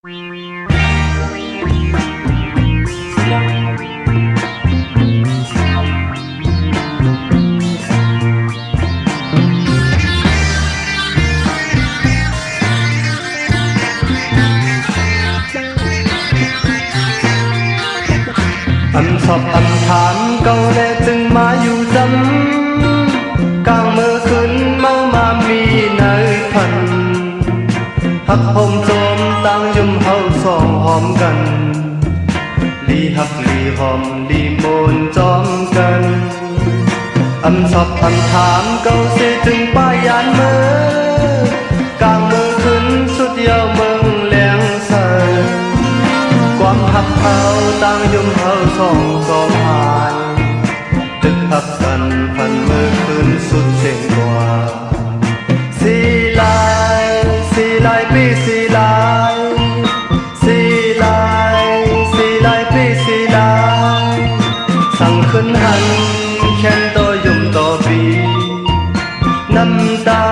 ชอบถามเก่าแลจึงมาอยู่จำกลางเมื่อคืนเมามามีนายพันหักผมโจมต่างยุ่มเฮาสองหอมกันลีหักลีหอมลีโมนจอมกันชอบถามเก่าเสียจึงป้ายานเมื่อกลางเมื่อคืนสุดยาวเมืองแหลงใสความหักเขาต่างยุ่มเฮาสองก็ผ่านตึกหักกันพันเมื่อคืนสุดเจ๋งกว่าสีลายปีสีลายปีสีลายสั่งขึ้นหันแค้นต่อยุ่มต่อปีน้ำตา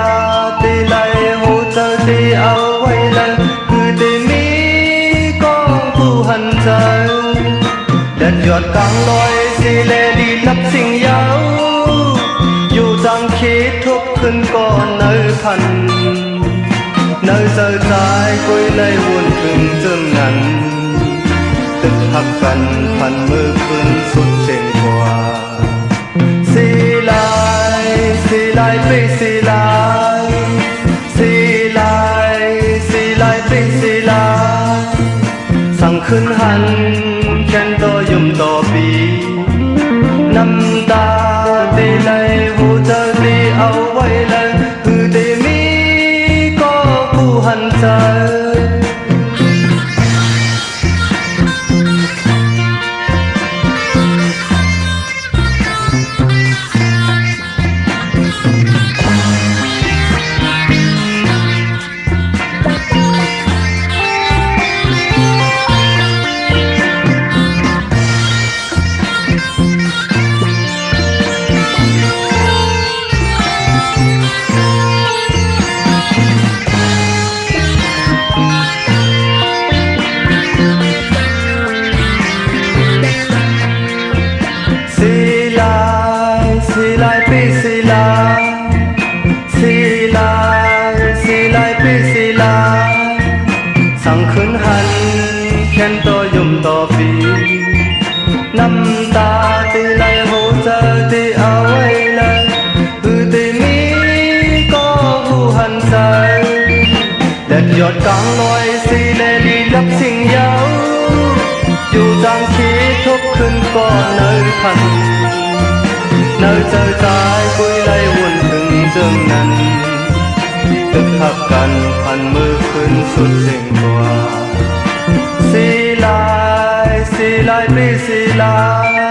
ตีไหลหูเธอที่เอาไว้แล้วคือได้มีก็ผู้หันใจแดดหยดกลางลอยสีเลลีลับสิ่งยาวอยู่จังคิดทุกคืนก่อนเนยพันเนยเจอใจกุยเลยวนถึงจึงนั้นตึกหักกันพันมือคืนสุดเจ๋งกว่าสีลายปีสีลายปีสีลายสั่งขึ้นหันแค้นต่อยุ่มต่อปีน้ำตาตีไหลหูเธอที่เอาไว้แล้วคือได้มีก็ผู้หันใจสีลายปีสีลายปีสีลายสั่งขึ้นหันแค้นต่อยุ่มต่อปีน้ำตาตีไหลหูเธอที่เอาไว้แล้วคือที่มีก็ผู้หันใจแดดหยดกลางลอยสีเลลีลับสิ่งยาวอยู่จังคิดทุกคืนก่อนเนยพันเนยเจอใจกุยไล่วนถึงจึงนั้นตึกหักกันพันมือคืนสุดเจ๋งกว่าสีลายปีสีลาย